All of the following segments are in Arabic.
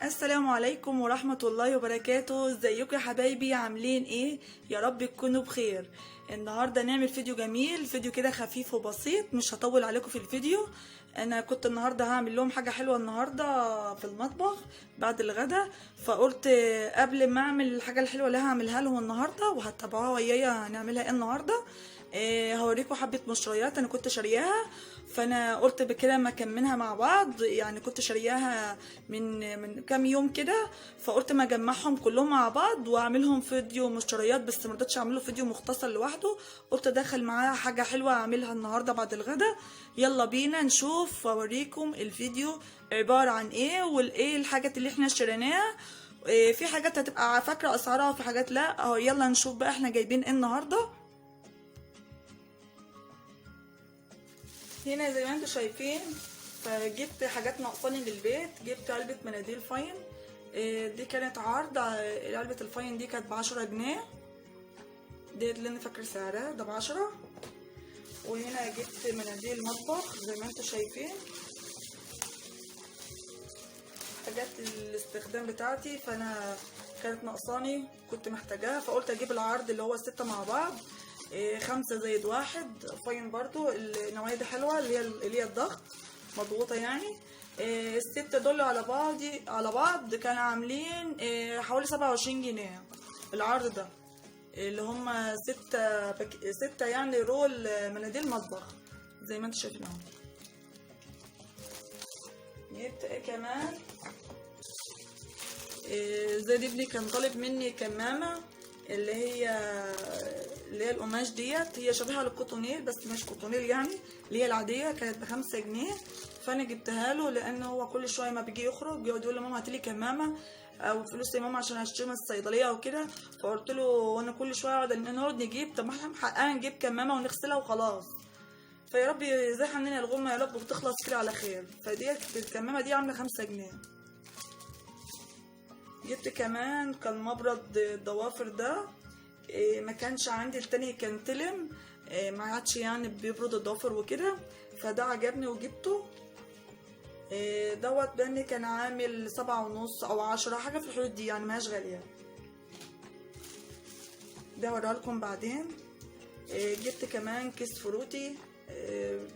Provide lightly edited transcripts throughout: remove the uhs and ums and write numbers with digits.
السلام عليكم ورحمة الله وبركاته. ازيكم يا حبايبي؟ عاملين ايه؟ يا رب تكونوا بخير. النهاردة نعمل فيديو جميل، فيديو كده خفيف وبسيط، مش هطول عليكم في الفيديو. انا كنت النهاردة هعمل لهم حاجة حلوة النهاردة في المطبخ بعد الغدا، فقلت قبل ما اعمل الحاجة الحلوة اللي هعملها لهم النهاردة وهتتابعوها ويايا هنعملها ايه النهاردة. هوريكم حبة مشتريات انا كنت شارياها، فانا قلت بكده ما اكملها مع بعض. يعني كنت شارياها من كام يوم كده، فقلت ما اجمعهم كلهم مع بعض واعملهم فيديو مشتريات، بس ما رضيتش اعمله فيديو مختصر لوحده. قلت ادخل معاه حاجة حلوة اعملها النهاردة بعد الغدا. يلا بينا نشوف واوريكم الفيديو عبارة عن ايه والايه الحاجات اللي احنا اشتريناها. في حاجات هتبقى فاكرة اسعارها وفي حاجات لا. اهو يلا نشوف بقى احنا جايبين ايه النهارده. هنا زي ما انتم شايفين، فجبت حاجات ناقصاني للبيت. جبت علبة مناديل فاين، دي كانت عرض. علبة الفاين دي كانت ب10 جنيه، دي اللي انا فاكر سعرها ده ب10. وهنا جبت مناديل مطبخ زي ما انتم شايفين، حاجات الاستخدام بتاعتي، فانا كانت ناقصاني كنت محتاجاها، فقلت اجيب العرض اللي هو 6 مع بعض. 5 زائد 1 فاين برضو. النوعية دي حلوة، اللي هي الضغط مضغوطة يعني. ال6 دول على بعض كانوا عاملين حوالي 27 جنيه العرض ده، اللي هما 6 يعني رول مناديل مطبخ زي ما انتوا شايفين اهو. جبت ايه كمان؟ زي ابني كان طالب مني كمامة، اللي هي القماش ديت، هي شبيهة للكوتونيل بس مش كوتونيل يعني، اللي هي العادية، كانت ب5 جنيه. فانا جبتها له لان هو كل شوية ما بيجي يخرج بيقعد يقول لماما هاتلي كمامة او فلوس يا ماما عشان اشتري من الصيدلية او كده. فقلت له وانا كل شوية نقعد نجيب، طب ما احنا حقنا نجيب كمامة ونغسلها وخلاص. فيا رب يزيح عننا الغمة يا رب وتخلص كده على خير. فديت الكمامة دي عاملة 5 جنيه. جبت كمان كان مبرد الضوافر ده، ما كانش عندي التاني كان تلم، ما عادش يعني بيبرد الضوافر وكده، فده عجبني وجبته. دوت باني كان عامل 7.5 أو 10 حاجة في الحدود دي يعني، مهاش غالية. ده هوريها لكم بعدين. جبت كمان كيس فروتي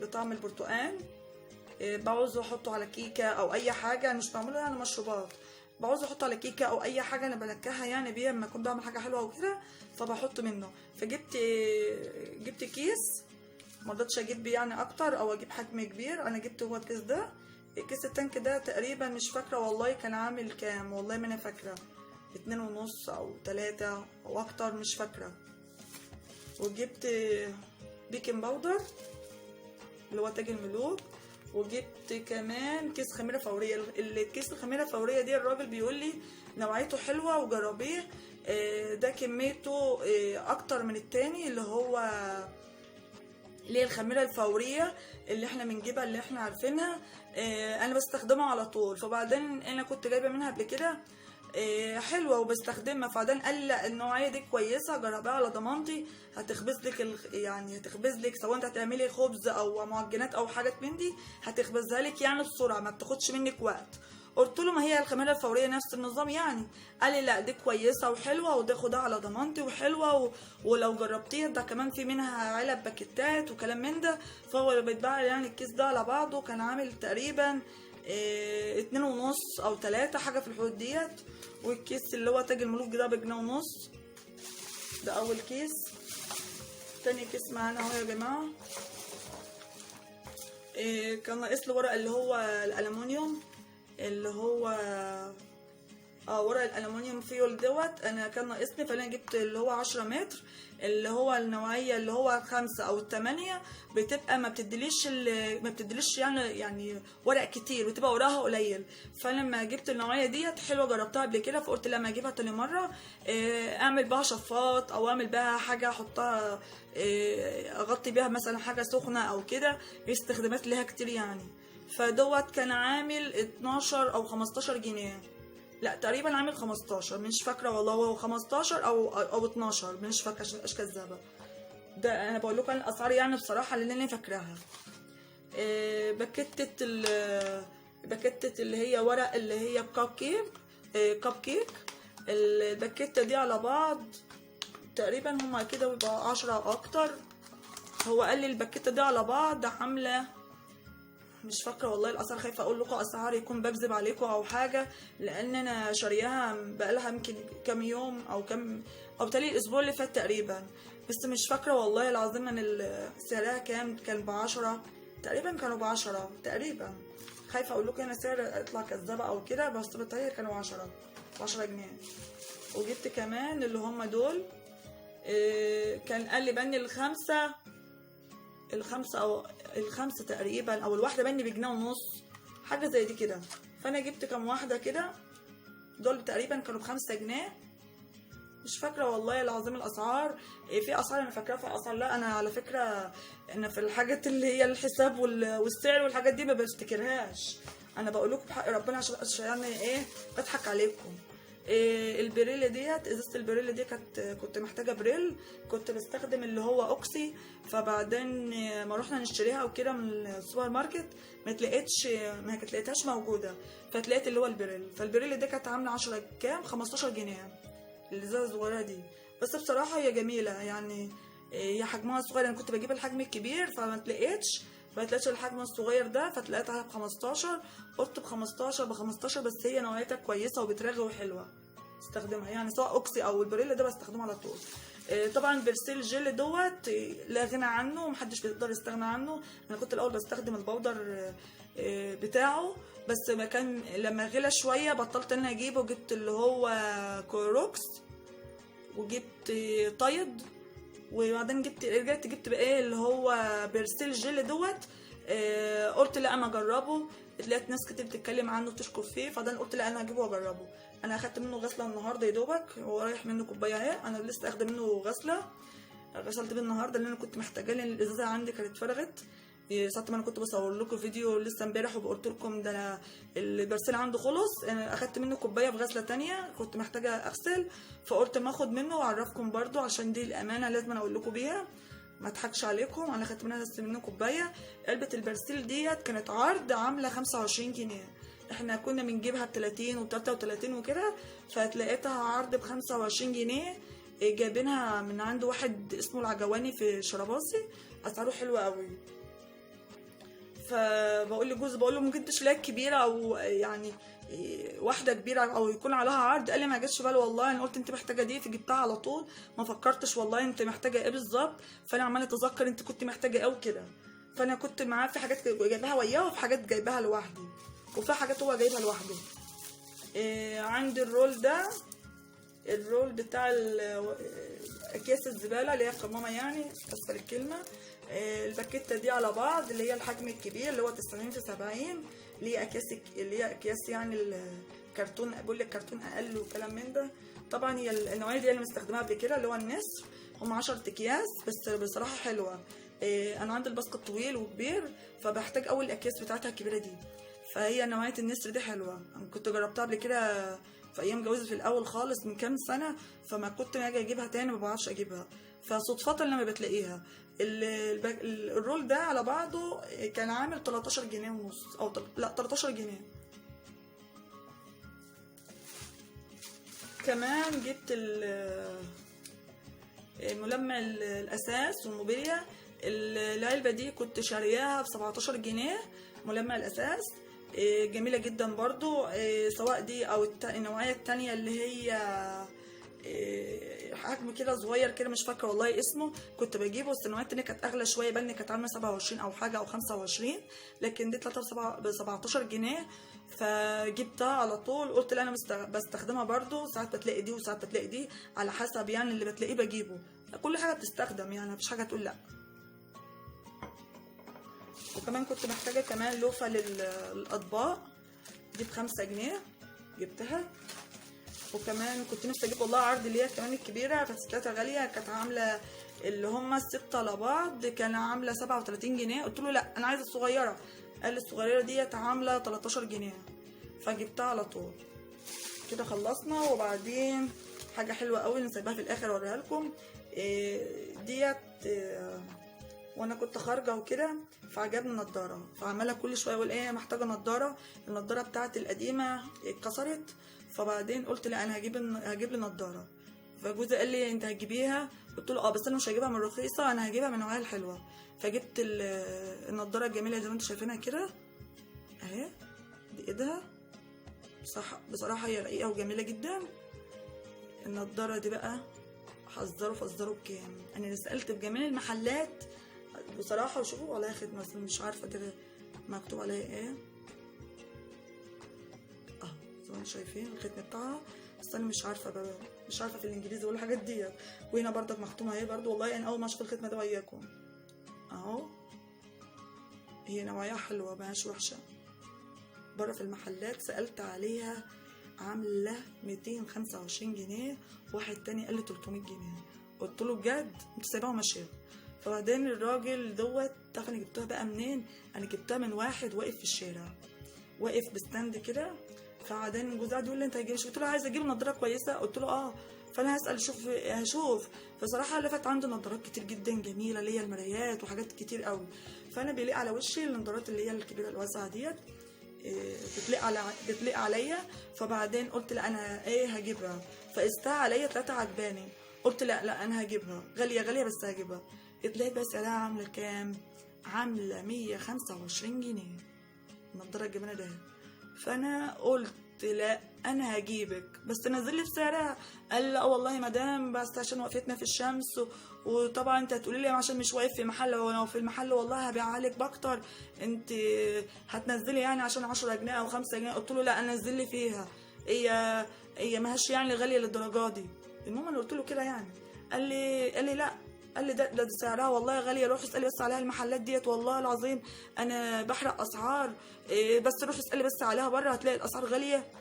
بطعم البرتقال، بعوز احطه على كيكه او اي حاجه، أنا مش بعمله يعني مشروبات، بعوز احطه على كيكه او اي حاجه انا بنكهها يعني بيها لما اكون بعمل حاجه حلوه وكده، فبحط منه. فجبت كيس، ما رضيتش اجيب يعني اكتر او اجيب حجم كبير، انا جبت هو الكيس ده. الكيس التانك ده تقريبا مش فاكره والله كان عامل كام، والله ما انا فاكره، 2.5 او 3 او اكتر مش فاكره. وجبت بيكنج باودر اللي هو تاج الملوك. وجبت كمان كيس خميره فوريه. الكيس الخميره الفوريه دي الراجل بيقول لي نوعيته حلوه وجربيه، ده كميته اكتر من التاني اللي هي الخميره الفوريه اللي احنا بنجيبها اللي احنا عارفينها. انا بستخدمها على طول، فبعدين انا كنت جايبه منها قبل كده حلوه وبستخدمها، فبعدين قال لي لا النوعيه دي كويسه جربيها على ضمانتي، هتخبز لك يعني هتخبز لك سواء انت هتعملي خبز او معجنات او حاجات من دي، هتخبزها لك يعني بسرعه ما بتاخدش منك وقت. قلت له ما هي الخميره الفوريه نفس النظام يعني. قال لي لا دي كويسه وحلوه ودي خدها على ضمانتي وحلوه ولو جربتيها ده كمان في منها علب باكيتات وكلام من ده. فهو بيتباع يعني الكيس ده على بعضه كان عامل تقريبا 2.5 أو 3 حاجة في الحدود ديت. والكيس اللي هو تاج الملوك ده ب1.5 جنيه، ده أول كيس. تاني كيس معانا اهو يا جماعة. كان ناقص لي ورق اللي هو الألمونيوم، اللي هو ورق الالومنيوم فيول دوت انا كان ناقصني، فانا جبت اللي هو 10 متر، اللي هو النوعيه اللي هو 5 أو 8 بتبقى ما بتديليش يعني ورق كتير، بتبقى ورقها قليل. فانا لما جبت النوعيه ديت حلوه جربتها قبل كده، فقلت لما اجيبها تاني مره اعمل بها شفاط او اعمل بها حاجه احطها اغطي بيها مثلا حاجه سخنه او كده، استخدامات ليها كتير يعني. فدوت كان عامل 12 أو 15 جنيه، لا تقريبا عامل 15 مش فاكره والله، هو 15 او 12 مش فاكره عشان مبقاش كذابه. ده انا بقول لكم الاسعار يعني بصراحه اللي انا فاكراها. باكيتة باكيتة اللي هي ورق اللي هي كاب كيك. الباكيتة دي على بعض تقريبا هما كده بيبقى 10 أو اكتر. هو قال لي الباكيتة دي على بعض عاملة، مش فاكره والله الاسعار، خايفه اقول لكم اسعار يكون بكذب عليكم او حاجه، لان انا شارياها بقالها يمكن كام يوم او بتالي الاسبوع اللي فات تقريبا، بس مش فاكره والله العظيم ان سعرها كام. كان ب10 تقريبا، كانوا ب10 تقريبا. خايفه اقول لكم انا سعر اطلع كذابه او كده، بس بتهيألي كانوا 10 جنيه. وجبت كمان اللي هم دول، كان قال لي بني الخمسة تقريبا، او الواحدة بني بجنيه ونص، حاجة زي دي كده. فانا جبت كام واحدة كده، دول تقريبا كانوا ب5 جنيه. مش فاكرة والله العظيم الاسعار. في اسعار انا فاكراها، في اسعار لا. انا على فكرة انا في الحاجات اللي هي الحساب والسعر والحاجات دي ما بفتكرهاش. انا بقول لكم بحق ربنا عشان يعني ايه بضحك عليكم. البريل ديت، ازازه البريل دي كنت محتاجه بريل، كنت بستخدم اللي هو اوكسي. فبعدين ما رحنا نشتريها وكده من السوبر ماركت ما لقيتهاش موجوده، فتلاقيت اللي هو البريل. فالبريل دي كانت عامله 10 كام 15 جنيه الازازه الصغيره دي. بس بصراحه هي جميله يعني، هي حجمها صغير. انا كنت بجيب الحجم الكبير فما لقيتش الحجم الصغير ده، فتلاقيتها ب15. قلت ب15 بس هي نوعيتها كويسه وبترغي وحلوه، استخدمها يعني سواء اوكسي او البريل ده بستخدمه على طول. طبعا برسيل جل دوت لا غنى عنه ومحدش بيقدر يستغنى عنه. انا كنت الاول بستخدم البودر بتاعه، بس ما كان لما غلى شويه بطلت ان انا اجيبه، وجبت اللي هو كوروكس، وجبت تايد، وبعدين رجعت جبت بقى ايه اللي هو برسيل جل دوت. قلت لا انا اجربه، لقيت ناس كتير بتتكلم عنه وتشكر فيه، فده قلت لا انا هجيبه واجربه. انا اخدت منه غسله النهارده يا دوبك، هو رايح منه كوبايه اهي. انا لسه اخده منه غسلت بيه النهارده لان انا كنت محتاجاه، لان الازازه عندي كانت فرغت. ساعة ما انا كنت بصور لكم فيديو لسه امبارح وقلت لكم ده انا البرسيل عنده خلص، انا اخدت منه كوبايه في غسله تانية كنت محتاجه اغسل، فقلت ما اخد منه واعرفكم برده عشان دي الامانه لازم انا اقول لكم بيها، ما اضحكش عليكم. انا اخدت منه كوبايه. علبه البرسيل ديت كانت عرض عامله 25 جنيه، احنا كنا بنجيبها ب30 و33 وكده، فتلاقيتها عرض ب25 جنيه. جايبينها من عند واحد اسمه العجواني في شرباصي، اسعاره حلوه قوي. فبقول لجوزي بقول له ممكن تشيلها كبيره او يعني واحده كبيره او يكون عليها عرض. قال لي ما جاتش باله والله، انا قلت انت محتاجه دي فجبتها على طول، ما فكرتش والله انت محتاجه ايه بالظبط. فانا عماله اتذكر انت كنت محتاجه ايه وكده، فانا كنت معاه في حاجات جايباها وياه وفي حاجات جايباها لوحدي وفي حاجات هو جايبها لوحده. عندي الرول بتاع اكياس الزباله اللي هي قمامه يعني، اسفل الكلمه. الباكيته دي على بعض اللي هي الحجم الكبير اللي هو 90 في 70، اللي هي اكياس يعني الكرتون، بقول لك كرتون اقل وكلام من ده. طبعا هي النوعيه دي انا مستخدماها قبل كده اللي هو النسر، هم 10 اكياس بس بصراحه حلوه. انا عندي الباسكت طويل وكبير فبحتاج اول الاكياس بتاعتها الكبيره دي، فهي نوعيه النسر دي حلوه. انا كنت جربتها قبل كده في ايام جوازي في الاول خالص من كام سنه، فما كنت اجي اجيبها تاني ما بعرفش اجيبها، فصدفه لما بتلاقيها. الرول ده على بعضه كان عامل 13 جنيه ونص او لا 13 جنيه. كمان جبت ملمع الاساس والموبيليا. العلبه دي كنت شارياها ب17 جنيه ملمع الاساس، جميله جدا برضو، سواء دي او النوعيه التانية اللي هي حجم كده صغير كده مش فاكره والله اسمه، كنت بجيبه. بس النوعيه التانية كانت اغلى شويه، بان كانت عامله 27 او حاجه او 25، لكن دي طلعتها ب17 جنيه. فجبتها على طول، قلت لا انا بستخدمها برضو، ساعات بتلاقي دي وساعات بتلاقي دي على حسب يعني اللي بتلاقيه بجيبه. كل حاجه بتستخدم يعني مفيش حاجه تقول لا. وكمان كنت محتاجه كمان لوفه للاطباق دي ب5 جنيه جبتها. وكمان كنت نفسي اجيب والله عرض اللي هي كمان الكبيره بس لقيتها غاليه، كانت عامله اللي هما ال6 على بعض كان عامله 37 جنيه. قلت له لا انا عايزه الصغيره، قال لي الصغيره ديت عامله 13 جنيه، فجبتها على طول. كده خلصنا. وبعدين حاجه حلوه قوي اللي سايباها في الاخر اوريها لكم، ديت وانا كنت خارجه وكده، فعجبني النضاره، فعماله كل شويه اقول ايه محتاجه نضاره، النضاره بتاعتي القديمه اتكسرت. فبعدين قلت لا انا هجيب لي نضاره. فجوزي قال لي انت هتجيبيها؟ قلت له اه بس انا مش هجيبها من الرخيصه، انا هجيبها من النوعيه الحلوه. فجبت النضاره الجميله زي ما انتم شايفينها كده اهي، دي ايدها صح بصراحه هي رقيقه وجميله جدا. النضاره دي بقى فزروا بكام؟ انا سالت بجميع المحلات بصراحه وشوفوا عليها ختمه بس مش عارفه كده مكتوب عليها ايه. زي ما انتم شايفين الختم بتاعها، بس انا مش عارفه بقى، مش عارفه في الانجليزي ولا الحاجات ديت. وهنا برضك مختومه اهي برضو، والله انا اول ما اشوف الختمه ده وياكم اهو. هي نوعيه حلوه مش وحشه. بره في المحلات سالت عليها عامله 225 جنيه، واحد تاني قال لي 300 جنيه. قلت له بجد؟ انت سايباها وماشيه. فبعدين الراجل دوت تعرف انا جبتها بقى منين؟ انا جبتها من واحد واقف في الشارع، واقف بستاند كده. فبعدين جوزي قعد يقول لي انت هتجيب، قلت له عايزه اجيب نضاره كويسه، قلت له اه. فانا هسال هشوف. فصراحه لفت عنده نضارات كتير جدا جميله، اللي هي المرايات وحاجات كتير قوي. فانا بيليق على وشي النضارات اللي هي الكبيره الواسعه ديت، بتليق عليا. فبعدين قلت لا انا ايه هجيبها. فقستها عليا 3 عجباني، قلت لا انا هجيبها، غاليه بس هجيبها. اتلاقيت بس سعرها عامله كام؟ عامله 125 جنيه النضاره الجميله ده. فانا قلت لا انا هجيبك بس تنزل لي بسعرها. قال لا والله مدام بس عشان وقفتنا في الشمس وطبعا انت هتقولي لي عشان مش واقف في محل، وانا في المحل والله هبيعها لك باكتر، انت هتنزلي يعني عشان 10 جنيه او 5 جنيه. قلت له لا انزل لي فيها، هي ماهيش يعني غاليه للدرجه دي. المهم انا قلت له كده يعني. قال لي لا، قال لي ده سعرها والله غاليه، روح اسالي بس عليها المحلات ديت والله العظيم انا بحرق اسعار، بس روح اسالي بس عليها بره هتلاقي الاسعار غاليه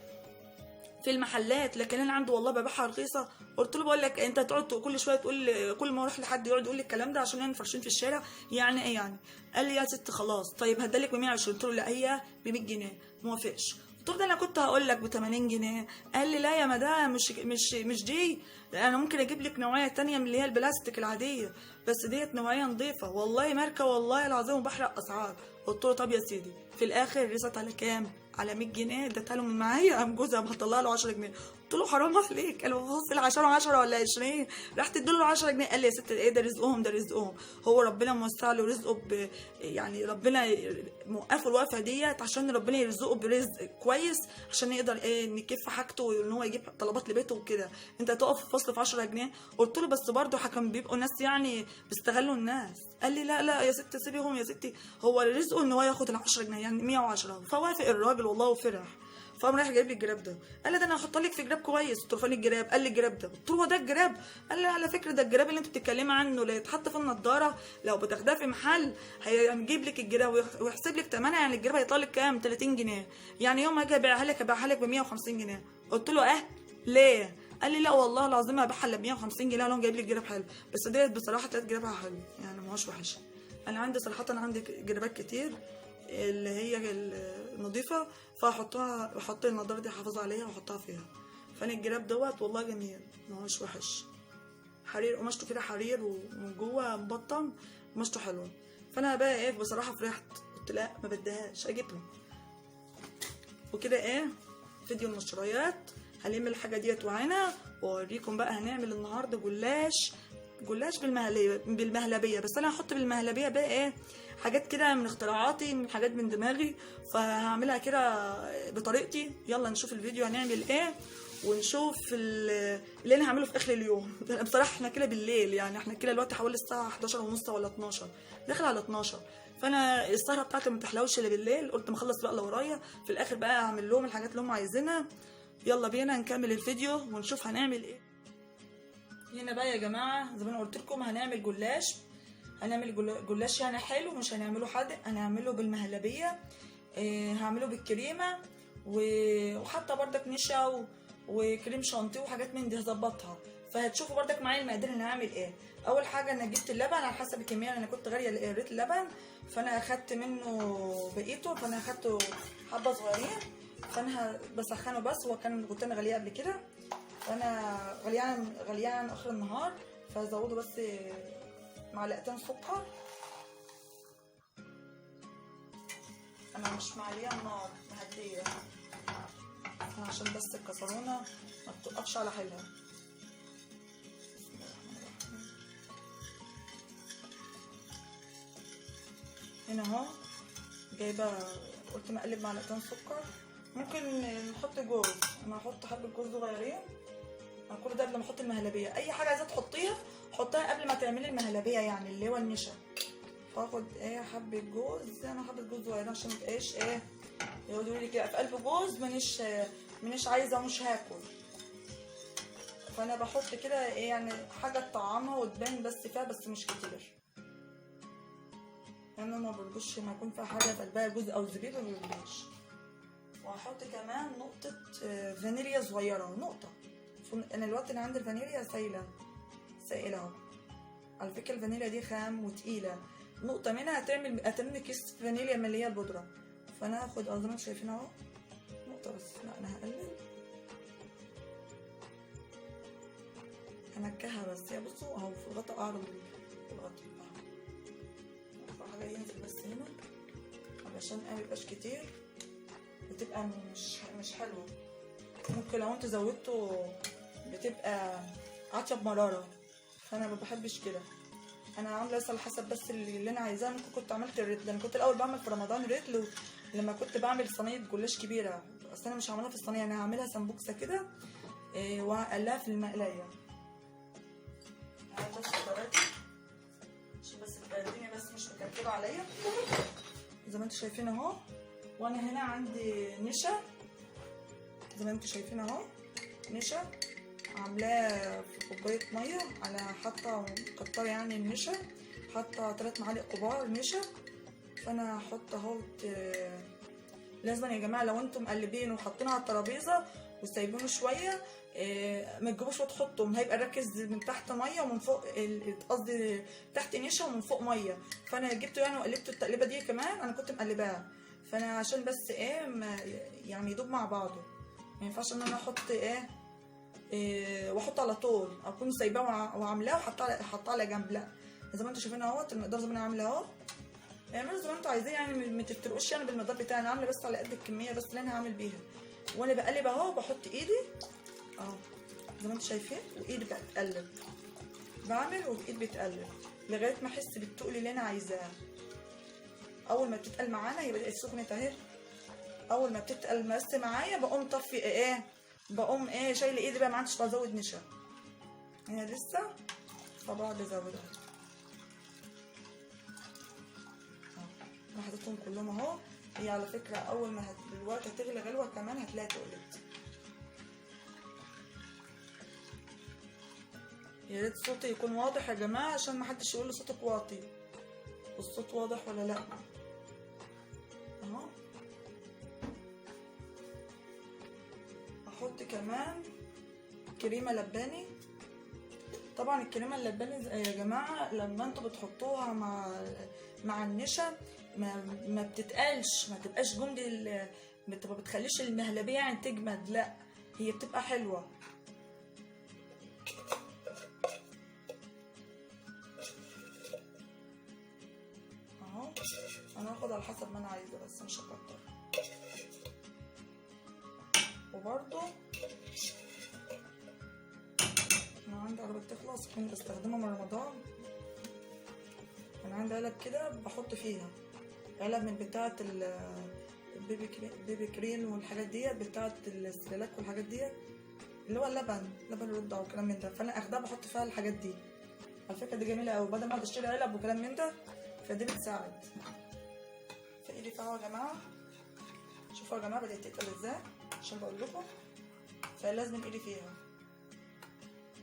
في المحلات، لكن انا عندي والله ببيعها رخيصه. قلت له بقول لك انت تقعد كل شويه تقول، كل ما اروح لحد يقعد يقول لي الكلام ده عشان احنا فرشين في الشارع يعني ايه يعني؟ قال لي يا ست خلاص طيب هدالك ب 120. قلت له لا هي ب 100 جنيه موافقش. قلت له ده انا كنت هقول لك ب 80 جنيه. قال لي لا يا مدام مش دي، انا ممكن اجيب لك نوعيه تانية من اللي هي البلاستيك العاديه، بس ديت نوعيه نظيفه والله ماركه والله العظيم وبحرق اسعار. قلت له طب يا سيدي. في الاخر رست على كام؟ على 100 جنيه. اديتها له من معايا، قام جوزها مطلع له 10 جنيه. قلت له حرام عليك، قال بص ال 10 ولا 20 راح تدي له 10 جنيه. قال لي يا ست ايه ده رزقهم، ده رزقهم، هو ربنا موسع له رزقه يعني ربنا موقفه الوقفه ديت عشان ربنا يرزقه برزق كويس عشان يقدر ايه نكف حاجته وان هو يجيب طلبات لبيته وكده. انت هتقف في فصل في 10 جنيه. قلت له بس برضه كان بيبقوا ناس يعني بيستغلوا الناس. قال لي لا يا ست سيبيهم يا ستي، هو رزقه ان هو ياخد ال 10 جنيه يعني 110. فوافق الراجل والله وفرح. فقام رايح جايب لي الجراب ده. قال لي ده انا هحط لك في جراب كويس. قلت له فين الجراب؟ قال لي الجراب ده. قلت له هو ده الجراب؟ قال لي على فكره ده الجراب اللي انت بتتكلمي عنه اللي يتحط في النضاره لو بتاخدها في محل هيجيب لك الجراب ويحسب لك ثمنها، يعني الجراب هيطلع لك كام؟ 30 جنيه، يعني يوم ما اجي ابيعها لك ب 150 جنيه. قلت له ليه؟ قال لي لا والله العظيم هبيعها ل 150 جنيه لو جايب لي الجراب حلو. بس ديت بصراحه طلعت جرابها حلو يعني ما هوش وحش. انا عندي صراحه عندي جرابات كتير اللي هي النظيفه، بحط النضاره دي احافظ عليها واحطها فيها. فانا الجراب دوت والله جميل ما هوش وحش، حرير قماشته كده حرير ومن جوه مبطن قماشته حلوه. فانا بقى ايه بصراحه فرحت، قلت لا ما بديهاش اجيبها. وكده ايه فيديو المشتريات هلم الحاجه ديت وعينها واوريكم بقى. هنعمل النهارده جلاش بالمهلبيه، بس انا هحط بالمهلبيه بقى ايه حاجات كده من اختراعاتي، من حاجات من دماغي، فهعملها كده بطريقتي. يلا نشوف الفيديو هنعمل ايه ونشوف اللي انا هعمله في اخر اليوم. بصراحه احنا كده بالليل يعني، احنا كده دلوقتي حوالي الساعه 11:30 ولا 12 داخل على 12. فانا السهره بتاعتي ما تحلوش الا بالليل، قلت ما اخلص بقى اللي ورايا في الاخر بقى اعمل لهم الحاجات اللي هم عايزينها. يلا بينا نكمل الفيديو ونشوف هنعمل ايه. هنا بقى يا جماعه زي ما انا قلت لكم هنعمل جلاش يعني حلو، مش هنعمله حادق، هنعمله بالمهلبيه. هعمله بالكريمه وحتى بردك نشا وكريم شانتيه وحاجات من دي هظبطها. فهتشوفوا بردك معايا المقادير اللي هعمل ايه. اول حاجه انا جبت اللبن على حسب الكميه اللي انا كنت غاليه قريت اللبن، فانا اخدت منه بقيته، فانا اخدته حبه صغيرين. فانا بسخنه بس، هو كنت انا غاليه قبل كده، فانا غليان اخر النهار، فهزوده بس معلقتين سكر انا مش معليه النار، مهديه عشان بس الكسرونه ما بتوقفش على حيلها. هنا اهو جايبه، قلت مقلب معلقتين سكر. ممكن نحط جوز، انا هحط حبه جوز صغيرين. انا كل ده قبل ما احط المهلبيه. اي حاجه عايزه تحطيها حطها قبل ما تعملي المهلبيه، يعني اللي هو النشا. فاخد حبه جوز، انا حبه جوز صغيرين عشان متبقاش يقولوا لي كده في قلب جوز مانيش عايزه ومش هاكل. فانا بحط كده يعني حاجه تطعمها وتبان بس فيها، بس مش كتير، لان ما برضوش ما يكون فيها حاجه في قلبها جوز او زبيب، ما برضوش. وهحط كمان نقطه فانيليا صغيره، نقطه. انا الوقت اللي عندي الفانيليا سائله اهو. على فكره الفانيليا دي خام وتقيله، نقطه منها هتعمل كيس فانيليا من اللي هي البودره. فانا هاخد زي ما انتم شايفين اهو نقطه بس. لا انا هقلل، هنكهها بس. بصوا اهو في الغطا، اعرض الغطا اهو، حاجه ينزل بس هنا علشان ميبقاش كتير، بتبقى مش حلوه. ممكن لو انتوا زودتوا بتبقى عطب مراره، فانا ما بحبش كده. انا عامله بس على حسب بس اللي انا عايزاه. ممكن كنت عملت الريتل، انا كنت الاول بعمل في رمضان ريتل لما كنت بعمل صينيه جلاش كبيره. اصل انا مش هعملها في الصينيه، انا هعملها سمبوكسه كده وهقلها في المقلايه. بس دلوقتي عشان بس تبقى الدنيا بس مش مكركبه عليا زي ما انتوا شايفين اهو. وانا هنا عندي نشا زي ما انتوا شايفين اهو، نشا عاملاه في كوبايه ميه، على حاطه مكتره يعني النشا، حاطه 3 معالق كبار نشا. فانا هحط اهو. لازم يا جماعه لو انتم مقلبين وحاطينه على الترابيزه وسايبينه شويه ما تجيبوش وتحطهم، هيبقى ركز من تحت ميه ومن فوق، قصدي تحت نشا ومن فوق ميه. فانا جبته يعني وقلبته التقليبه دي كمان، انا كنت مقلباها. فانا عشان بس يعني يدوب مع بعضه، ما ينفعش ان انا احط واحط على طول، اكون سايباه وعاملاه وحطاه على جنب. لا، زي ما انتم شايفين اهوت المقدار زي ما انا عامله اهو. اعملوا زي ما انتوا عايزين، يعني ما تفترقوش يعني بالمقدار بتاعي. انا عامله بس على قد الكميه بس اللي انا هعمل بيها. وانا بقلب اهو بحط ايدي اهو زي ما انتوا شايفين، وايدي بتقلب، بعمل وايدي بتقلب لغايه ما احس بالتقل اللي انا عايزاه. اول ما بتتقل معانا هي بدات سخنت اهي. اول ما بتتقل بس معايا بقوم طفي بقوم شايله ايدي بقى، ما عادش بزود نشا. هنا لسه فبقعد ازودها. انا حطيتهم كلهم اهو. هي على فكره اول ما دلوقتي هتغلي غلوه كمان هتلاقي تقلت. يا ريت صوتي يكون واضح يا جماعه عشان ما حدش يقول لي صوتك واطي. الصوت واضح ولا لا؟ اهو. احط كمان كريمه لباني. طبعا الكريمه اللباني يا جماعه لما انتوا بتحطوها مع النشا ما بتتقلش، ما تبقاش جمد، ما بتخليش المهلبيه يعني تجمد، لا هي بتبقى حلوه. اهو انا هاخد على حسب ما انا عايزه بس مش هكتر. وبرده انا عندي علبه بتخلص كنت بستخدمها من رمضان. انا عندي علب كده بحط فيها علب من بتاعه البيبي كريم والحاجات ديت، بتاعه السلالات والحاجات ديت، اللي هو لبن الرضع وكلام من ده. فانا اخدها بحط فيها الحاجات دي. على فكره دي جميله قوي، بدل ما اقعد اشتري علب وكلام من ده، فدي بتساعد. فايدي فيها يا جماعه، شوفوا يا جماعه بدات تتقل ازاي عشان بقول لكم. فلازم ايدي فيها.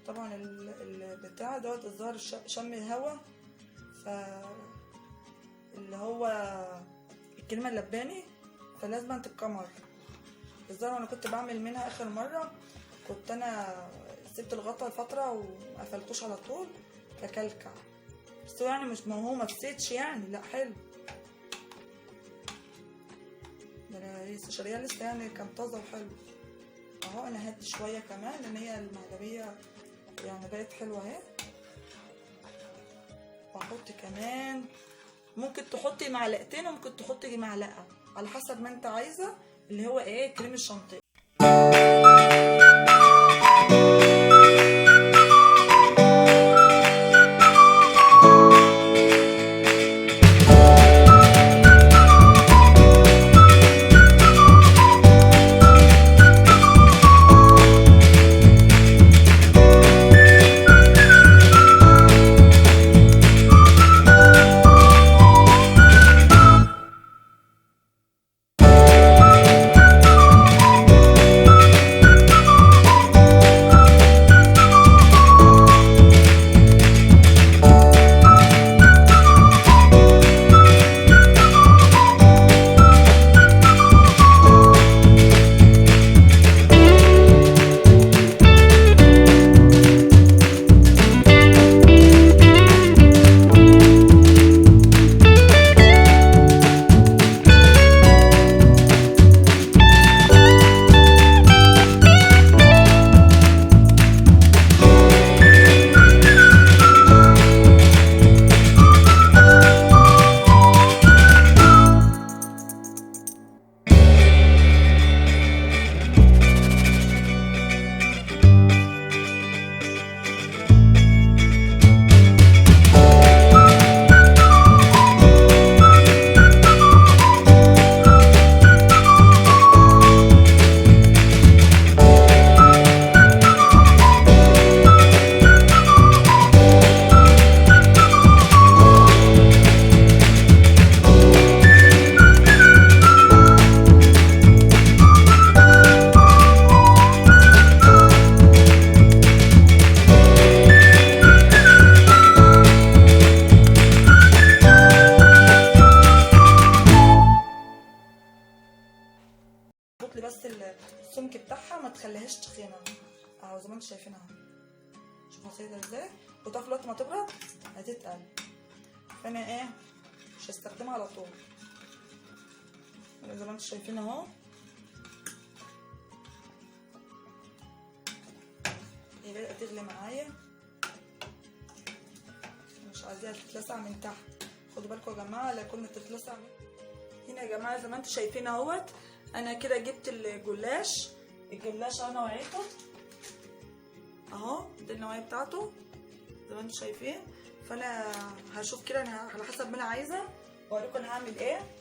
طبعا البتاع دوت الظاهر شم الهوا، اللي هو الكريمه اللباني، فلازم تتكمر. الظاهر انا كنت بعمل منها اخر مره، كنت انا سبت الغطا فتره ومقفلتوش على طول ككلكع، بس يعني مش هو ما فسدش يعني، لا حلو. ده انا لسه شاريه لسه يعني كان طازه وحلو اهو. انا هدي شويه كمان لان هي المهلبيه يعني بقت حلوه اهي. واحط كمان، ممكن تحطي معلقتين وممكن تحطي معلقه، على حسب ما انت عايزه، اللي هو ايه كريم الشانتيه. لي بس السمك بتاعها ما تخليهاش تخينه اهو زي ما انتم شايفين اهو. شوفوا سايده ازاي، وده في وقت ما تبرد هتتقل. فانا ايه مش هستخدمها على طول زي ما انتم شايفين اهو. هي بدأت تغلي معايا، مش عايزاها تتلسع من تحت. خدوا بالكم يا جماعه لا تكون تتلسع هنا يا جماعه. زي ما انتم شايفين اهوت، انا كده جبت الجلاش اهو نوعيته اهو، دي النوعيه بتاعته زي ما انتم شايفين. فانا هشوف كده انا على حسب ما انا عايزه واوريكم انا هعمل ايه.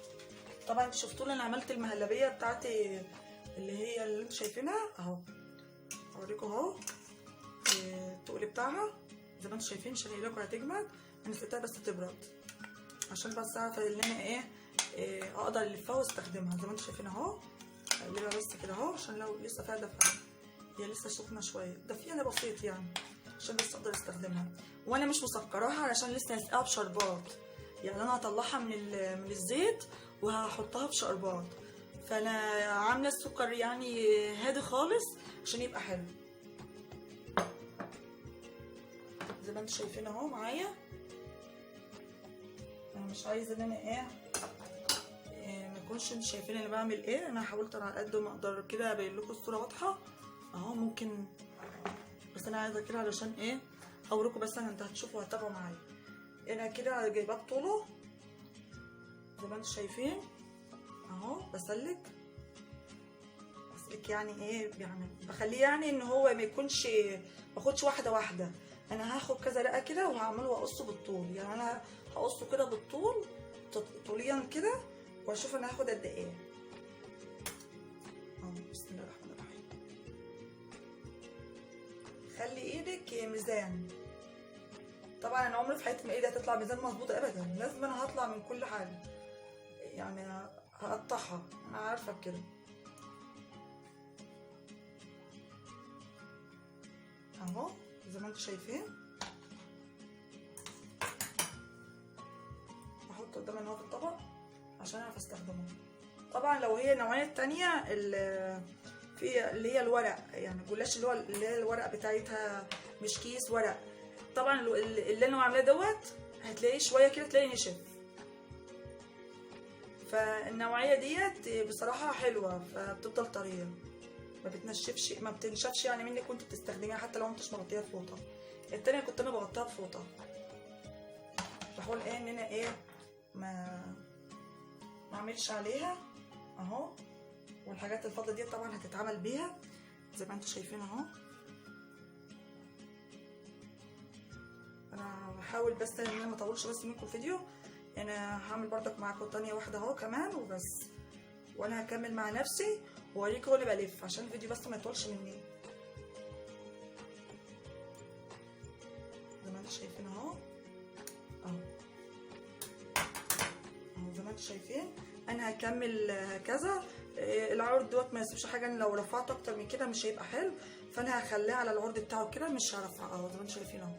طبعا انتوا شفتوا انا عملت المهلبيه بتاعتي اللي انتوا شايفينها اهو. اوريكم اهو التقل بتاعها زي ما انتم شايفين. عشان هي لكم هتجمد، انا سبتها بس تبرد عشان بس اعرف ان انا اقدر الفها واستخدمها. زي ما انتم شايفين اهو، اقلبها بس كده اهو عشان لو لسه فيها دفء. هي لسه سخنه شويه، دفيها بسيط يعني عشان بس اقدر استخدمها. وانا مش مسكراها علشان لسه هسقيها بشربات، يعني انا هطلعها من الزيت وهحطها بشربات. فانا عامله السكر يعني هادي خالص عشان يبقى حلو. زي ما انتم شايفين اهو معايا. انا مش عايزه ان انا ما يكونش انتوا شايفين انا بعمل ايه. انا حاولت على قد ما اقدر كده ابين لكم الصوره واضحه اهو. ممكن بس انا عايزه كده علشان اوريكم بس. انتوا هتشوفوا وهتتابعوا معايا. انا كده جايباه بطوله زي ما انتوا شايفين اهو. بسلك يعني يعني بخليه يعني ان هو ما يكونش باخدش واحده. انا هاخد كذا رقه كده وهعمله واقصه بالطول. يعني انا هقصه كده بالطول طوليا كده واشوف انا هاخد قد ايه اهو. بسم الله الرحمن الرحيم. خلي ايدك ميزان. طبعا انا عمري في حياتي ما ايدي هتطلع ميزان مظبوط ابدا، لازم انا هطلع من كل حاجه يعني هقطعها، انا عارفه بكده اهو زي ما انتم شايفين. احط قدامي اهو في الطبق عشان اعرف استخدمه. طبعا لو هي النوعيه التانيه في اللي هي الورق، يعني الجلاش اللي هي الورق بتاعتها مش كيس ورق. طبعا اللي انا عاملاه دوت هتلاقيه شويه كده تلاقيه نشف. فالنوعيه ديت بصراحه حلوه، فبتفضل طريه ما بتنشفش يعني منك وانت بتستخدميها حتى لو انتش مغطيها بفوطه. التانيه كنت انا بغطيها بفوطه. بحاول ان انا ما اعملش عليها اهو. والحاجات الفاضله دي طبعا هتتعمل بيها زي ما انتم شايفين اهو. انا بحاول بس ان انا ما اطولش بس منكم الفيديو. يعني هعمل برضك معاكم تانية واحده اهو كمان وبس، وانا هكمل مع نفسي واوريكم وانا بلف عشان الفيديو بس ما يطولش مني. زي ما انتم شايفين اهو اهو زي ما انتم شايفين. انا هكمل هكذا. العرض دوت ما يسيبش حاجه، انا لو رفعته اكتر من كده مش هيبقى حلو، فانا هخليه على العرض بتاعه كده مش هرفعه اهو. زي ما انتم شايفين اهو.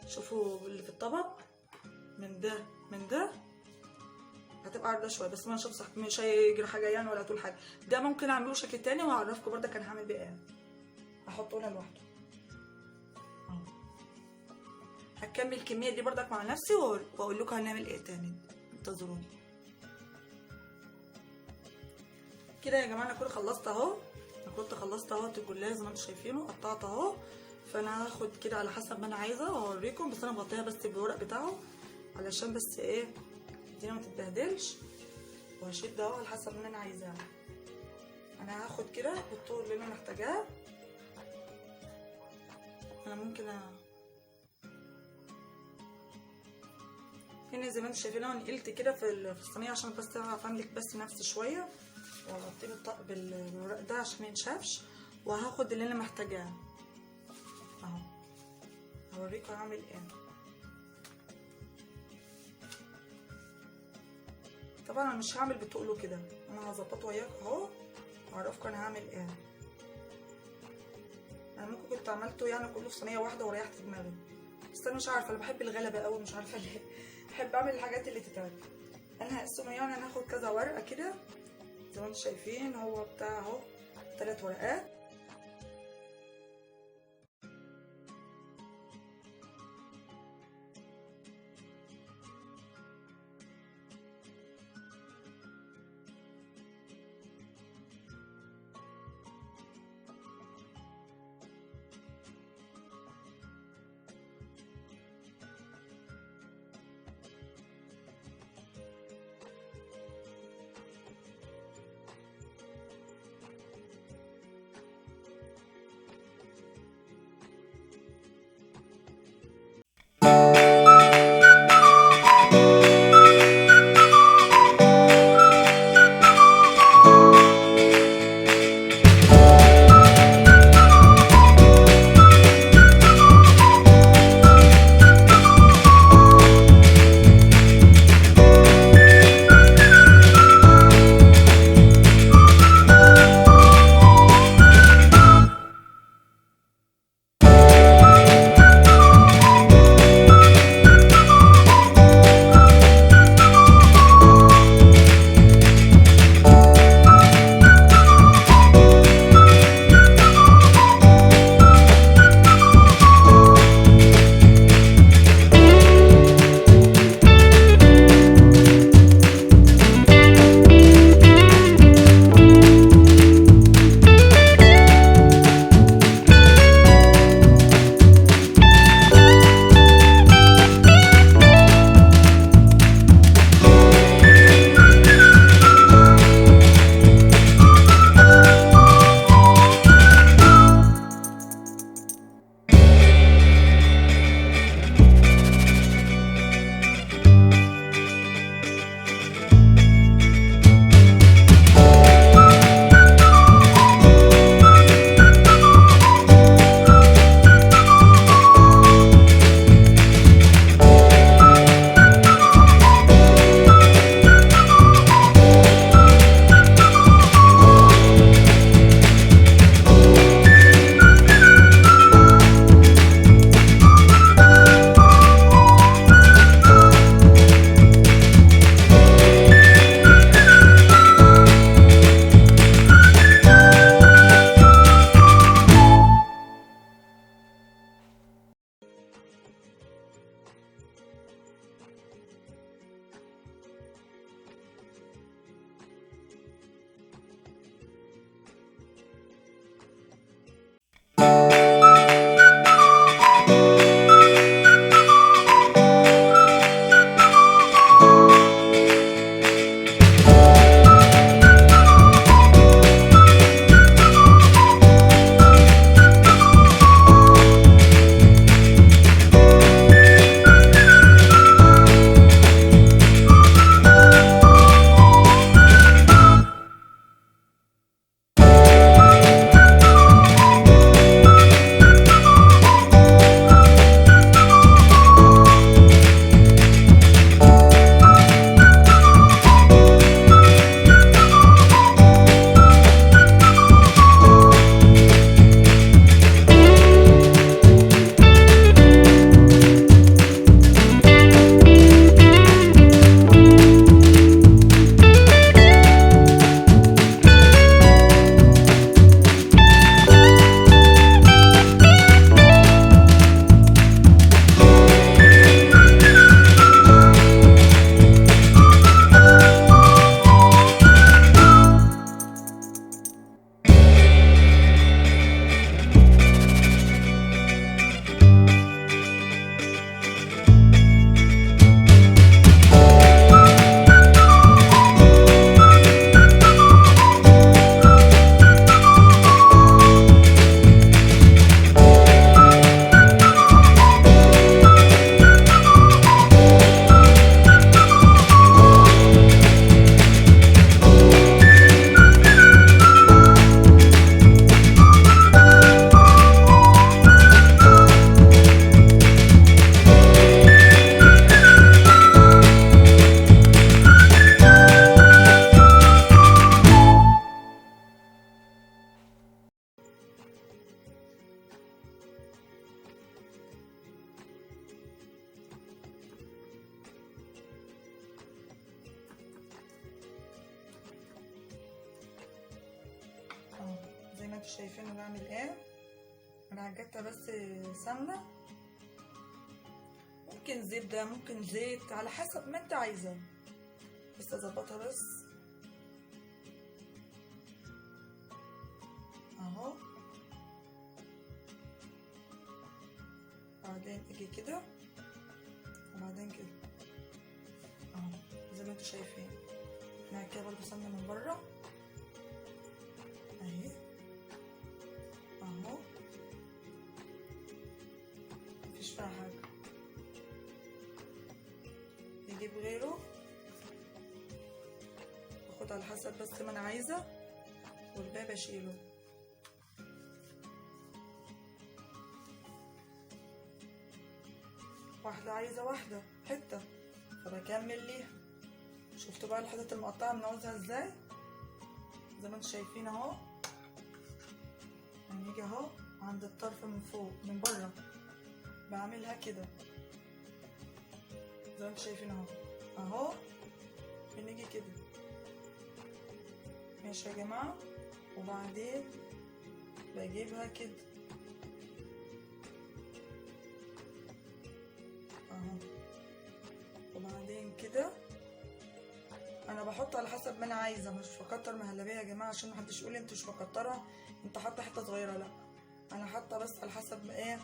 شوفوا اللي في الطبق من ده هتبقى عرضه شويه، بس ما نشوف صح مش هيجري حاجه يعني ولا طول حاجه. ده ممكن اعمله شكل تاني وهعرفكم برضه كان هعمل بيه ايه. هحطه هنا لوحده اهو. هكمل الكميه دي برضك مع نفسي واقول لكم هنعمل ايه تاني، انتظروني. كده يا جماعه انا كنت خلصت اهو. الجلايه زي ما انتم شايفينه قطعت اهو. فانا هاخد كده على حسب ما انا عايزه واوريكم، بس انا مغطيها بس بالورق بتاعه علشان بس ايه الدنيا ما تتبهدلش. وهشد اهو على حسب ما انا عايزاه. انا هاخد كده بالطول اللي انا محتاجاه. انا ممكن هنا زي ما انتم شايفين انا نقلت كده في الصينيه عشان بس اعرف املك بس نفسي شويه، واغطيه بالورق ده عشان ما ينشفش. وهاخد اللي انا محتاجاه اهو. هوريكم هعمل ايه. طبعا انا مش هعمل بتقله كده، انا هظبطه وياكم اهو واعرفكم انا هعمل ايه. انا ممكن كنت عملته يعني كله في صينيه واحده وريحت دماغي، بس انا مش عارفه، انا بحب الغلبه قوي مش عارفه ليه. بحب اعمل الحاجات اللي تتعب. انا هقسمه يعني انا هاخد كذا ورقه كده زي ما انتم شايفين. هو بتاع اهو 3 ورقات. انتوا شايفين انا بعمل ايه. انا عجبتها بس سمنه، ممكن زبده ممكن زيت على حسب ما انت عايزه، بس اظبطها بس اهو. بعدين اجي كده وبعدين كده اهو زي ما انتوا شايفين. انا كده برضه سمنه من بره اهي اهو، مفيش فيها حاجه. نجيب غيره باخد على حسب بس ما انا عايزه، والباقي بشيله. واحده عايزه واحده حته فبكمل ليها. شفتوا بقى الحتت المقطعه بنعوزها ازاي؟ زي ما انتوا شايفين اهو. هنيجي اهو عند الطرف من فوق من بره بعملها كده زي ما انتوا شايفين اهو اهو. بنيجي كده ماشي يا جماعه، وبعدين بجيبها كده اهو. وبعدين كده انا بحط على حسب ما انا عايزه، مش بكتر مهلبيه يا جماعه عشان محدش يقول انت مش مكتره، انت حاطه حته صغيره. لا انا حاطه بس على حسب ما ايه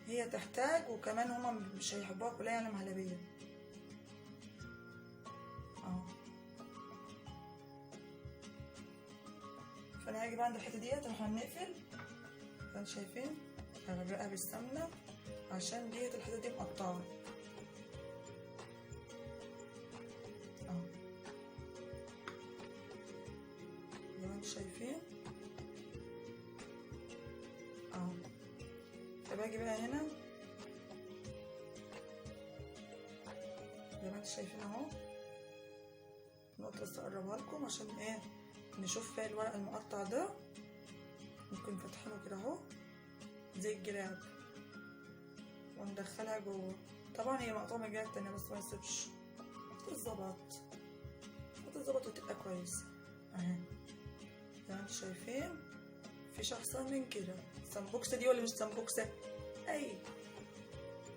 هي تحتاج، وكمان هما مش هيحبوها كلها يعني مهلبيه اهو. فانا هاجي بقى عند الحته ديت احنا هنقفل. انتوا شايفين هغرقها بالسمنه عشان ديت الحته دي مقطعه اهو زي ما انتوا شايفين اهو. فباجي بقى هنا زي ما انتوا شايفين اهو. نقطة بس اقربها لكم عشان ايه نشوف فيها الورق المقطع ده. ممكن فاتحينه كده اهو زي الجراب وندخلها جوه. طبعا هي مقطوعة من الجهة التانية بس ما يسيبش، هتتظبط وتبقى كويس اهي زي ما انتوا شايفين. مفيش احسن من كده. السمبوكسه دي ولا مش سمبوكسه؟ اي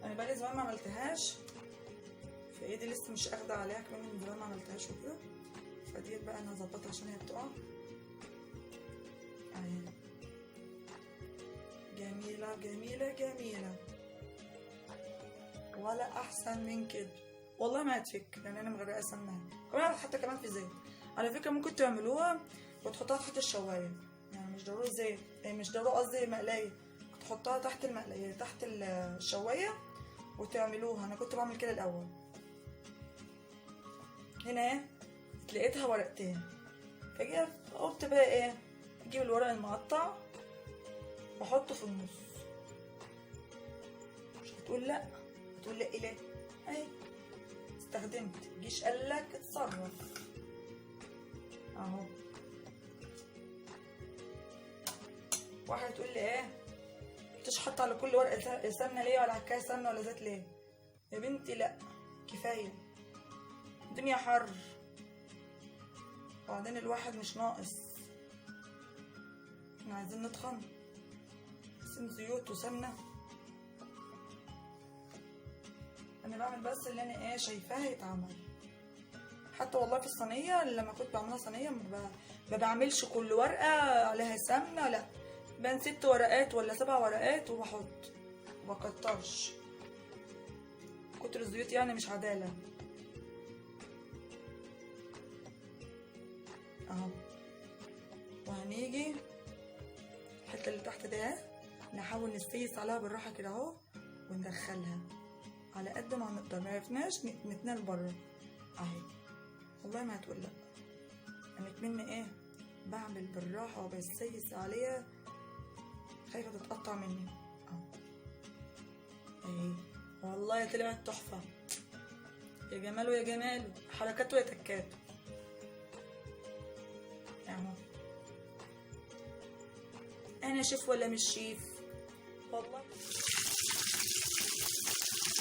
انا بقالي زمان ما عملتهاش، فايدي لسه مش اخده عليها كمان من زمان ما عملتهاش وكده. فديت بقى انا هظبطها عشان هي بتقع اهي. جميله جميله جميله، ولا احسن من كده والله ما هتفك، لان انا مغرقه سمنه كمان حتى كمان في زيت. على فكره ممكن تعملوها وتحطوها تحت الشوايه، يعني مش ضروري زيت، مش ضروري قصدي مقلايه، تحطها تحت المقلايه تحت الشوايه وتعملوها. انا كنت بعمل كده الاول. هنا ايه لقيتها ورقتين، فجيت قلت بقى ايه اجيب الورق المقطع واحطه في النص. مش هتقول لا، هتقول لا ايه ليه؟ اهي استخدمت جيش قالك اتصرف اهو. واحده تقول لي ايه مش حاطه على كل ورقه سمنه ليه، ولا عكايه سمنه ولا زيت ليه؟ يا بنتي لا كفايه، الدنيا حر وبعدين الواحد مش ناقص، احنا عايزين نتخن عايزين زيوت وسمنه. انا بعمل بس اللي انا ايه شايفاه يتعمل. حتى والله في الصينيه لما كنت بعملها صينيه ما بعملش كل ورقه عليها سمنه، لا بين 6 ورقات ولا 7 ورقات وبحط وبكترش. كتر الزيوت يعني مش عداله اهو. وهنيجي الحته اللي تحت ده نحاول نستيس عليها بالراحه كده اهو وندخلها على قد ما نقدر، ما عرفناش نتنال بره اهي. والله ما هتقول لا، انا كمان ايه بعمل بالراحه وبسيس عليها خايفه تتقطع مني اهو اهي. والله طلعت تحفه يا جماله يا جماله، حركاته يا تكاته اهو. انا شيف ولا مش شيف والله.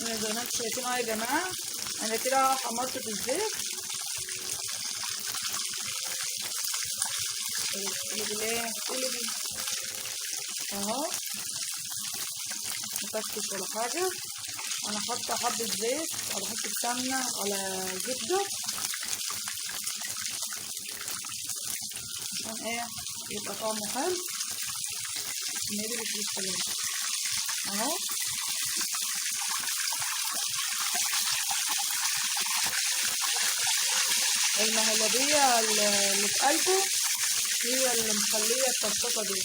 انا زي ما انتم شايفين اهو يا جماعه، انا كده حمرت في الزيت اقلبي اهو، مفتش ولا حاجة. انا حاطة حبة زيت او حبة سمنة على زبدة عشان ايه يبقى طعمه حلو. نقلب في الكلام اهو. المهلبية اللي في قلبه هي اللي مخليه الطشطشه دي.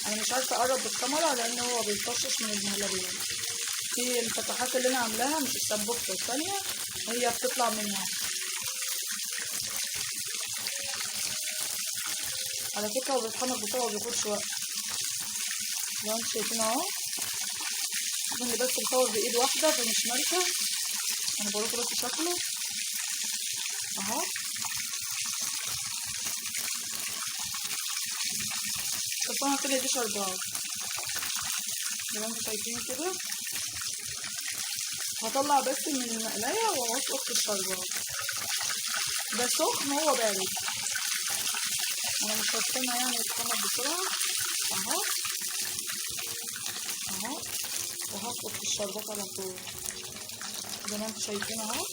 انا مش عارفه اقرب بالكاميرا لان هو بيطشش من المهلبيه. في الفتحات اللي انا عاملاها مش السبوكه الثانيه هي بتطلع منها. على فكره هو بيتحمر بسرعه ومبياخدش وقت زي ما انتم شايفين اهو. اللي بس بصور بايد واحده فمش مالكه. انا بوريكم بس شكله اهو. بس انا طلع دي شربات زي ما انتم شايفين كده. هطلع بس من المقلايه واحط الشربات. ده سخن هو بارد. انا مش هستنى يعني يتحمر بسرعه اهو اهو. وهسقط الشربات على طول زي ما انتم شايفين اهو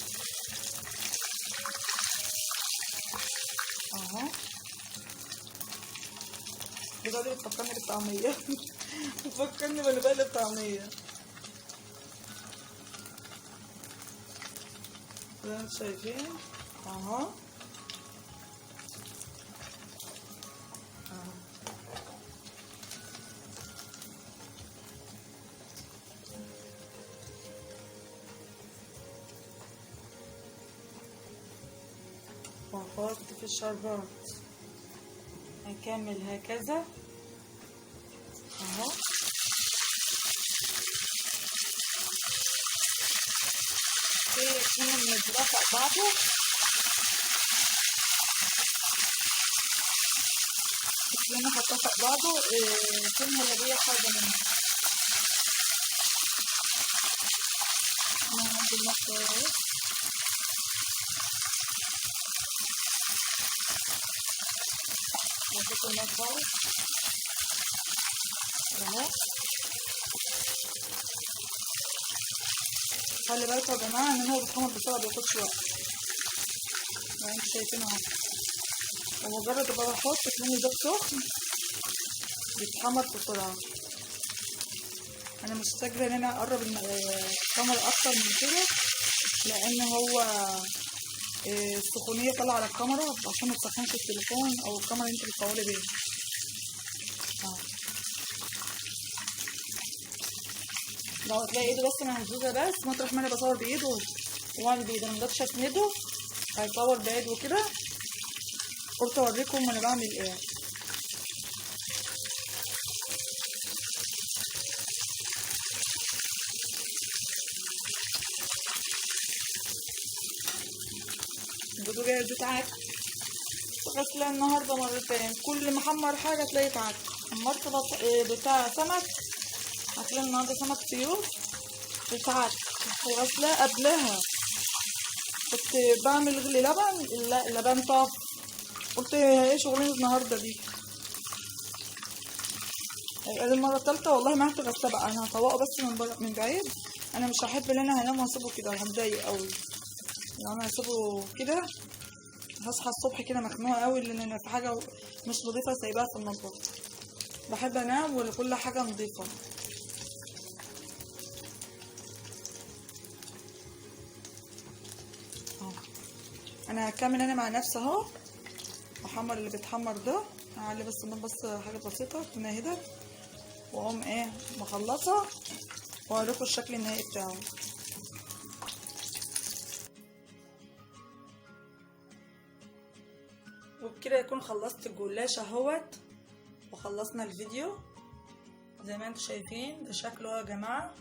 اهو. بجد بتفكرني بالطعميه. بتفكرني وانا بقلب طعميه زي ما انتم شايفين اهو. وهحط في الشربات هكمل هكذا اهو. كده بنترافق بعضه. لما هترافق بعضه في المهلبية حاجة منها. انا عندي المصفى اهو وحط المصفى اهو. خلي بالكوا يا جماعة ان هو بيتحمر بسرعة مبياخدش وقت زي ما انتوا شايفين اهو. ومجرد ما بحط تلاقي ده سخن بيتحمر بسرعة. انا مستجرة ان انا اقرب الكاميرا اكتر من كده لان هو السخونية طالعة على الكاميرا عشان متسخنش التليفون او الكاميرا اللي انت بتصوري بيها. لو هتلاقي ايده بس مهزوزة بس مطرح ما انا بصور بايده واعمل بايده مقدرش اسنده هيصور بايده كده. قلت اوريكم انا بعمل ايه. البوتاجاز بتاعك غسلة النهارده مرتين. كل ما احمر حاجه تلاقي اتعك. حمرت بتاع سمك هتلاقي النهارده سمك سيوف بتاعك. وغسلاه قبلها كنت بعمل غلي لبن اللبن طاف. قلت ايه شغلانه النهارده دي. المره الثالثه والله ما هغسله بقى. انا هطوقه بس من بعيد. انا مش هحب ان انا هنام واسيبه كده هتضايق قوي. لو انا هسيبه كده هصحى الصبح كده مخنوقه قوي لان انا في حاجه مش نظيفه سايباها في المطبخ. بحب انام وكل حاجه نظيفه. انا هكمل انا مع نفسي اهو. احمر اللي بيتحمر ده هعلي بس النار بس حاجه بسيطه تكون اهدى واقوم ايه مخلصه واوريكم الشكل النهائي بتاعه. وبكده يكون خلصت الجلاش اهوت وخلصنا الفيديو زي ما انتم شايفين. ده شكله يا جماعه.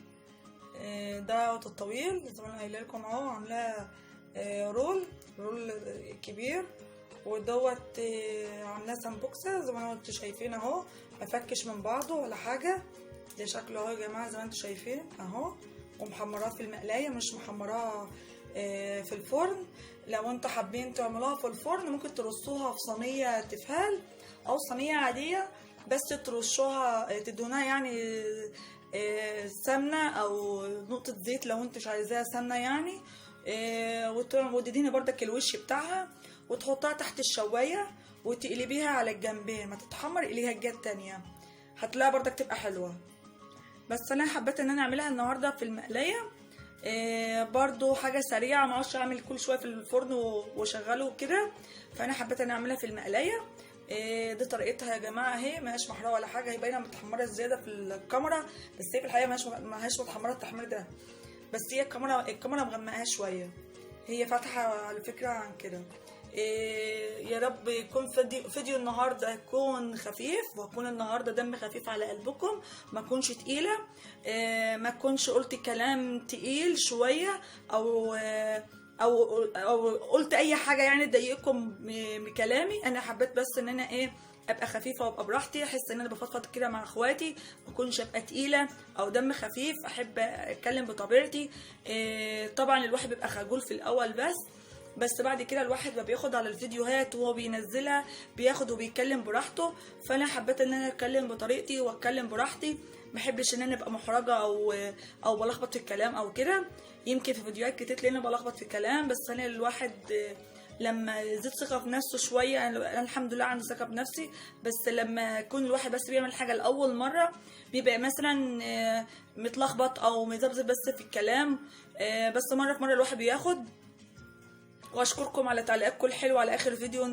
ده الطويل زي ما انا قايله لكم اهو عاملاه رول كبير. ودوت عاملاه سمبوكسه زي ما انتم شايفين اهو. مفكش من بعضه ولا حاجه. ده شكله اهو يا جماعه زي ما انتم شايفين اهو. ومحمراه في المقلايه مش محمراه في الفرن. لو انتوا حابين تعملوها في الفرن ممكن ترصوها في صينيه تيفال او صينيه عاديه، بس ترشوها تدهنوها يعني سمنه او نقطه زيت لو انت مش عايزاها سمنه يعني، وتدهني بردك الوش بتاعها وتحطها تحت الشوايه وتقلبيها على الجنبين، ما تتحمر اقليها الجهه التانيه هتلاقيها بردك تبقى حلوه. بس انا حبيت ان انا اعملها النهارده في المقليه، برضو حاجه سريعه، ما اقعدش اعمل كل شويه في الفرن واشغله كده، فانا حبيت ان اعملها في المقليه. دي طريقتها يا جماعه اهي، ما هيش محروقه ولا حاجه، هي باينه متحمره زياده في الكاميرا، بس هي في الحقيقه ما هيش متحمره التحمير ده، بس هي الكاميرا مغمقاها شويه، هي فاتحه على فكره عن كده. يا رب يكون فيديو النهارده يكون خفيف، واكون النهارده دم خفيف على قلبكم، ما اكونش تقيله، ما اكونش قلت كلام تقيل شويه او قلت اي حاجه يعني تضايقكم بكلامي. انا حبيت بس ان انا ابقى خفيفه وابقى براحتي، احس ان انا بفضفض كده مع اخواتي، ما اكونش ابقى تقيله او دم خفيف، احب اتكلم بطبيعتي. طبعا الواحد بيبقى خجول في الاول، بس بعد كده الواحد ما بياخد على الفيديوهات وهو بينزلها بياخد وبيتكلم براحته، فانا حبيت ان انا اتكلم بطريقتي واتكلم براحتي، ما احبش ان انا ابقى محرجه او بلخبط في الكلام او كده. يمكن في فيديوهات كتير تلاقيني بلخبط في الكلام، بس انا الواحد لما يزيد ثقه في نفسه شويه، انا الحمد لله عندي ثقه بنفسي، بس لما يكون الواحد بس بيعمل حاجه لاول مره بيبقى مثلا متلخبط او مذبذب بس في الكلام، بس مره في مره الواحد بياخد. واشكركم على تعليقاتكم الحلوه على اخر فيديو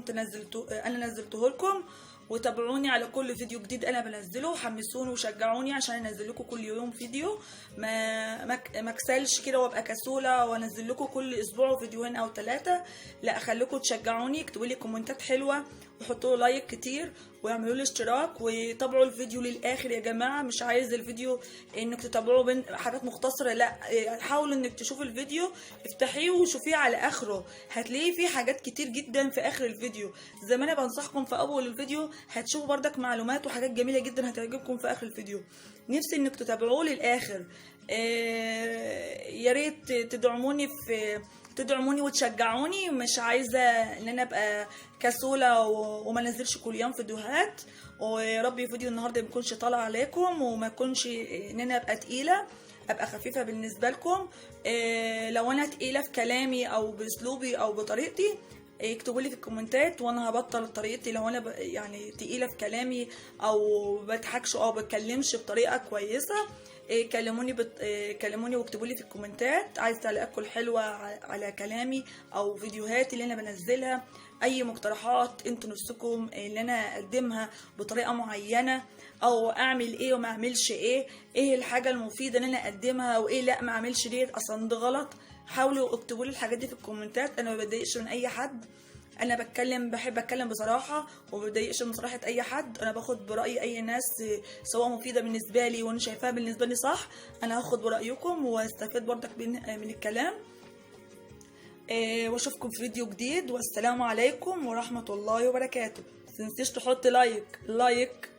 انا نزلته لكم، وتابعوني على كل فيديو جديد انا بنزله، وحمسوني وشجعوني عشان انزل لكم كل يوم فيديو، ما اكسلش كده وابقى كسوله وانزل لكم كل اسبوع فيديوهين او 3، لا اخليكم تشجعوني، اكتبوا لي كومنتات حلوه وحطوا له لايك كتير واعملوا لي اشتراك وتابعوا الفيديو للاخر يا جماعه. مش عايز الفيديو انك تتابعوا بين حاجات مختصره، لا حاولوا انك تشوفوا الفيديو، افتحيه وشوفيه على اخره، هتلاقيه فيه حاجات كتير جدا في اخر الفيديو، زي ما انا بنصحكم في اول الفيديو هتشوفوا بردك معلومات وحاجات جميله جدا هتعجبكم في اخر الفيديو. نفسي انك تتابعوه للاخر. يا ريت تدعموني وتشجعوني، مش عايزه ان انا ابقى كسوله وما نزلش كل يوم فيديوهات، ويا رب فيديو النهارده ما يكونش طالع عليكم وما يكونش ان انا ابقى تقيله، ابقى خفيفه بالنسبه لكم. لو انا تقيله في كلامي او باسلوبي او بطريقتي اكتبوا لي في الكومنتات وانا هبطل طريقتي، لو انا يعني تقيله في كلامي او بضحكش او بتكلمش بطريقه كويسه كلموني واكتبوا لي في الكومنتات. عايز تعليقاتكم الحلوه على كلامي او فيديوهاتي اللي انا بنزلها، اي مقترحات انتوا نفسكم ان انا اقدمها بطريقه معينه، او اعمل ايه وما اعملش ايه الحاجه المفيده ان انا اقدمها وايه لا ما اعملش ديت اصلا ده غلط. حاولوا اكتبوا لي الحاجات دي في الكومنتات، انا ما بتضايقش من اي حد، انا بحب اتكلم بصراحه وما بتضايقش من صراحه اي حد، انا باخد براي اي ناس سواء مفيده بالنسبه لي وانا شايفاها بالنسبه لي صح، انا هاخد برايكم واستفاد برضك من الكلام. واشوفكم في فيديو جديد، والسلام عليكم ورحمه الله وبركاته. متنسيش تحط لايك